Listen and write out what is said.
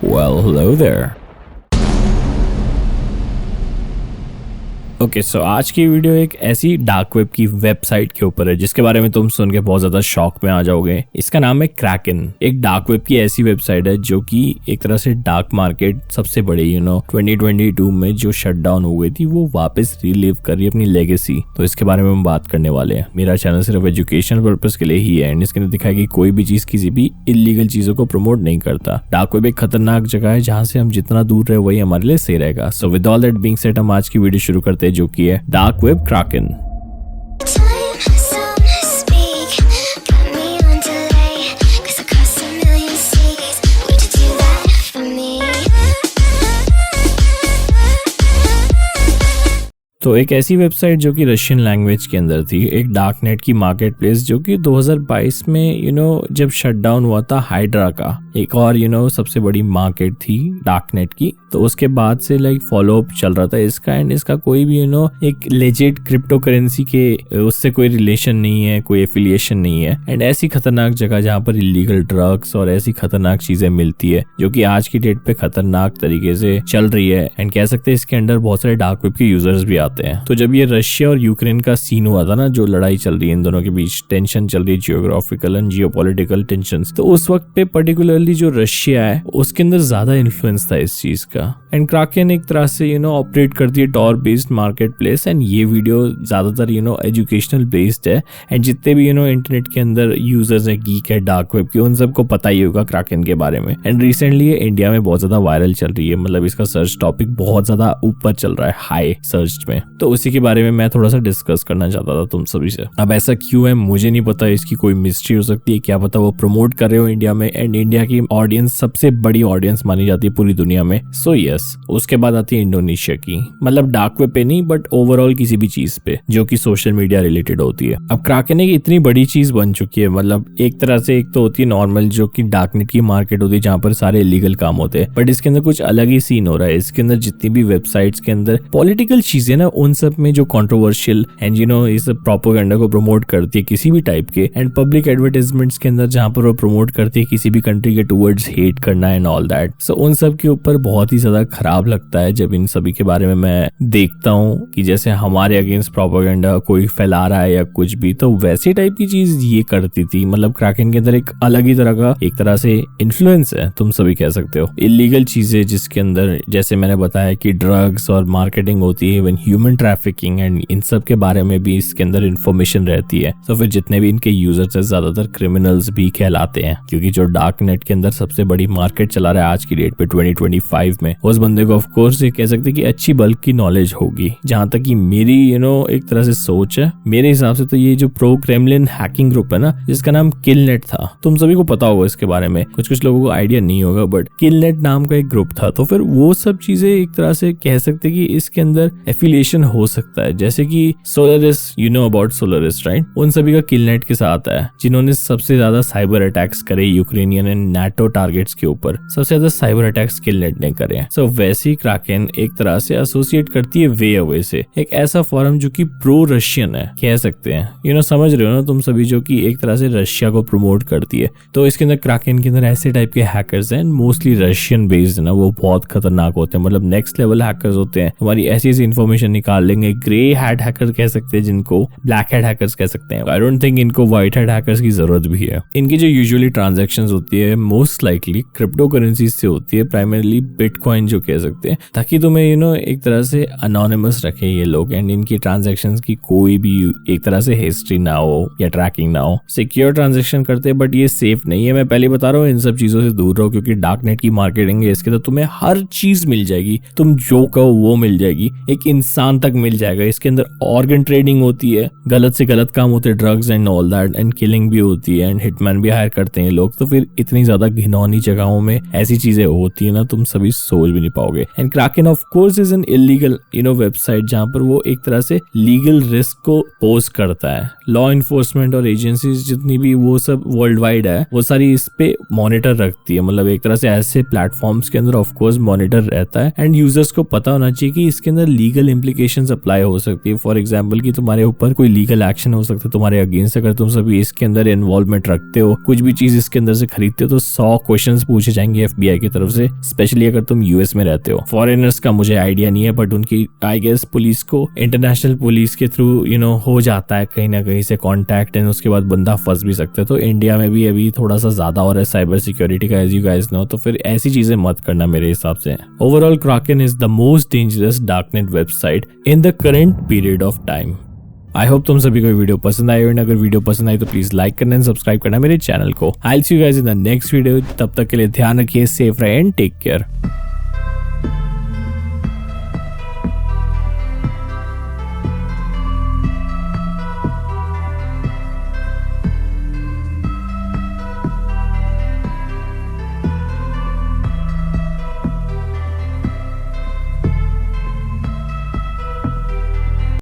Well, hello there. Okay so आज की video एक ऐसी डार्क वेब की वेबसाइट के ऊपर है जिसके बारे में तुम सुन के बहुत ज्यादा शॉक में आ जाओगे। इसका नाम है क्रैकन। एक डार्क वेब की ऐसी वेबसाइट है जो कि एक तरह से डार्क मार्केट सबसे बड़ी 2022 में जो शट डाउन हो गई थी वो वापस रीलिव कर रही है अपनी लेगेसी। तो इसके बारे में हम बात करने वाले हैं। मेरा चैनल सिर्फ एजुकेशन पर्पज के लिए ही है एंड इसके अंदर दिखाया कि कोई भी चीज किसी भी इलीगल चीजों को प्रमोट नहीं करता। डार्क वेब एक खतरनाक जगह है जहाँ से हम जितना दूर रहे वही हमारे लिए सही रहेगा। So with all that being said हम आज की वीडियो शुरू करते हैं जो कि है डार्क वेब क्रैकन। तो एक ऐसी वेबसाइट जो कि रशियन लैंग्वेज के अंदर थी, एक डार्क नेट की मार्केट प्लेस जो कि 2022 में जब शट डाउन हुआ था हाइड्रा का एक और सबसे बड़ी मार्केट थी डार्क नेट की। तो उसके बाद से फॉलो अप चल रहा था इसका एंड इसका कोई भी एक लेजिट क्रिप्टो करेंसी के उससे कोई रिलेशन नहीं है, कोई एफिलिएशन नहीं है। एंड ऐसी खतरनाक जगह जहाँ पर इलीगल ड्रग्स और ऐसी खतरनाक चीजें मिलती है जो कि आज की डेट पे खतरनाक तरीके से चल रही है। एंड कह सकते हैं इसके अंदर बहुत सारे डार्क वेब के यूजर्स भी आते हैं। तो जब ये रशिया और यूक्रेन का सीन हुआ था ना, जो लड़ाई चल रही है इन दोनों के बीच, टेंशन चल रही है, जियोग्राफिकल एंड जियोपॉलिटिकल टेंशंस, तो उस वक्त पे पर्टिकुलरली जो रशिया है उसके अंदर ज्यादा इन्फ्लुएंस था इस चीज का। एंड क्रैकन एक तरह से ऑपरेट करती है Tor based marketplace. And ये वीडियो ज्यादातर एजुकेशनल बेस्ड है एंड जितने भी इंटरनेट के अंदर यूजर्स है, गीक है डार्क वेब के, उन सबको पता ही होगा क्रैकन के बारे में। एंड रिसेंटली ये इंडिया में बहुत ज्यादा वायरल चल रही है, मतलब इसका सर्च टॉपिक बहुत ज्यादा ऊपर चल रहा है हाई सर्च में। तो उसी के बारे में मैं थोड़ा सा डिस्कस करना चाहता था तुम सभी से। अब ऐसा क्यों है मुझे नहीं पता, इसकी कोई मिस्ट्री हो सकती है, क्या पता वो प्रमोट कर रहे हो इंडिया में। एंड इंडिया की ऑडियंस सबसे बड़ी ऑडियंस मानी जाती है पूरी दुनिया में। सो यस, उसके बाद आती है इंडोनेशिया की, मतलब डार्क वेब पे नहीं बट ओवरऑल किसी भी चीज पे जो कि सोशल मीडिया रिलेटेड होती है। अब क्रैकन एक इतनी बड़ी चीज बन चुकी है, मतलब एक तरह से एक तो होती है नॉर्मल जो कि डार्कनेट की मार्केट होती है जहाँ पर सारे इलीगल काम होते हैं, बट इसके अंदर कुछ अलग ही सीन हो रहा है। इसके अंदर जितनी भी वेबसाइट्स के अंदर पॉलिटिकल चीजें ना, उन सब में जो कंट्रोवर्शियल एंड इस प्रोपेगेंडा को प्रमोट करती है किसी भी टाइप के, एंड पब्लिक एडवर्टाइजमेंट्स के अंदर जहाँ पर वो प्रमोट करती है किसी भी कंट्री के टुवर्ड्स हेट करना एंड ऑल दैट। सो उन सब के ऊपर बहुत ही ज्यादा खराब लगता है जब इन सभी के बारे में मैं देखता हूँ कि जैसे हमारे अगेंस्ट प्रोपेगेंडा कोई फैला रहा है या कुछ भी, तो वैसी टाइप की चीज ये करती थी। मतलब क्रैकन के अंदर एक अलग ही तरह का एक तरह से इन्फ्लुएंस है, तुम सभी कह सकते हो। इलीगल चीजें जिसके अंदर जैसे मैंने बताया कि ड्रग्स और मार्केटिंग होती है, even human trafficking and in सब के बारे में भी इसके अंदर इन्फॉर्मेशन रहती है। तो फिर जितने भी इनके यूजर्स है ज्यादातर क्रिमिनल्स भी कहलाते हैं, क्योंकि जो डार्क नेट के अंदर सबसे बड़ी मार्केट चला रहा है आज की डेट पे 2025 में, उस बंदे को ऑफ कोर्स ये कह सकते हैं कि अच्छी बल्क की नॉलेज होगी। जहां तक कि मेरी एक तरह से सोच है, मेरे हिसाब से तो ये जो प्रो क्रेमलिन हैकिंग ग्रुप है ना, जिसका नाम किलनेट था, तुम सभी को पता होगा इसके बारे में, कुछ लोगों को आइडिया नहीं होगा बट किलनेट नाम का एक ग्रुप था। तो फिर वो सब चीजें एक तरह से कह सकते हैं कि इसके अंदर एफिलिएशन हो सकता है, जैसे कि सोलरिस, अबाउट सोलरिस राइट, उन सभी का किलनेट के साथ है, जिन्होंने सबसे ज्यादा साइबर अटैक्स करे यूक्रेनियन एंड नाटो टारगेट्स के ऊपर। सबसे ज्यादा साइबर अटैक्स किलनेट ने करे हैं। सो वैसी क्रैकन एक तरह से एसोसिएट करती है वे अवे से एक ऐसा फॉरम जो कि प्रो रशियन है, कह सकते हैं। समझ रहे हो ना तुम सभी, जो कि एक तरह से रशिया को प्रमोट करती है। तो इसके अंदर क्रैकन के अंदर ऐसे टाइप के हैकर्स हैं, मोस्टली रशियन बेस्ड है ना, वो बहुत खतरनाक होते हैं, मतलब नेक्स्ट लेवल हैकर्स होते हैं। हमारी ऐसी इन्फॉर्मेशन निकाल लेंगे। ग्रे हैट हैकर कह सकते हैं जिनको, ब्लैक हैट हैकर्स कह सकते हैं। आई डोंट थिंक इनको व्हाइट हैट हैकर्स की जरूरत भी है। इनकी जो यूजुअली ट्रांजैक्शंस होती है मोस्ट लाइकली क्रिप्टो करेंसी से होती है, प्राइमरीली बिटकॉइन जो कह सकते हैं, ताकि तुम्हें एक तरह से अनोनिमस रखे ये लोग एंड इनकी ट्रांजैक्शंस की कोई भी एक तरह से हिस्ट्री ना हो या ट्रैकिंग ना हो। सिक्योर ट्रांजैक्शन करते हैं बट ये सेफ नहीं है, मैं पहले बता रहा हूँ। इन सब चीजों से दूर रहो क्योंकि डार्क नेट की मार्केटिंग है, इसके अंदर तुम्हें हर चीज मिल जाएगी, तुम जो कहो वो मिल जाएगी, एक इंसान तक मिल जाएगा। इसके अंदर ऑर्गन ट्रेडिंग होती है, गलत से गलत काम होते हैं, drugs and all that, and killing भी होती है एंड हिटमैन भी हायर करते हैं लोग। तो फिर इतनी ज्यादा घिनौनी जगहों में ऐसी चीजें होती है ना, तुम सभी सोच भी नहीं पाओगे। And Kraken of course is an illegal website जहां पर वो एक तरह से लीगल रिस्क को पोज करता है। लॉ इन्फोर्समेंट और एजेंसीज जितनी भी वो सब वर्ल्ड वाइड है, वो सारी इस पे मॉनिटर रखती है। मतलब एक तरह से ऐसे प्लेटफॉर्म्स के अंदर ऑफ कोर्स मॉनिटर रहता है एंड यूजर्स को पता होना चाहिए कि इसके अंदर लीगल इम्प्लीकेशंस अप्लाई हो सकती है। फॉर एग्जांपल कि तुम्हारे ऊपर कोई लीगल एक्शन हो सकता है तुम्हारे अगेंस्ट, अगर तुम सभी इसके अंदर इन्वॉल्वमेंट रखते हो, कुछ भी चीज इसके अंदर से खरीदते हो तो 100 क्वेश्चंस पूछे जाएंगे FBI की तरफ से, स्पेशली अगर तुम US में रहते हो। फॉरेनर्स का मुझे आइडिया नहीं है, बट उनकी आई गेस पुलिस को इंटरनेशनल पुलिस के थ्रू हो जाता है कहीं ना कहीं से कांटेक्ट, एंड उसके बाद बंदा फंस भी सकता है। तो इंडिया में भी अभी थोड़ा सा ज्यादा हो रहा है साइबर सिक्योरिटी का, एज यू गाइस नो, तो फिर ऐसी चीजें मत करना मेरे हिसाब से। Overall Kraken is the most dangerous darknet website in the current period of time. I hope तुम सभी को वीडियो पसंद आई, और अगर वीडियो पसंद आई तो प्लीज लाइक करना एंड सब्सक्राइब करना मेरे चैनल को। I will see you guys in the next video. तब तक के लिए ध्यान रखिए, सेफ रहे एंड टेक केयर।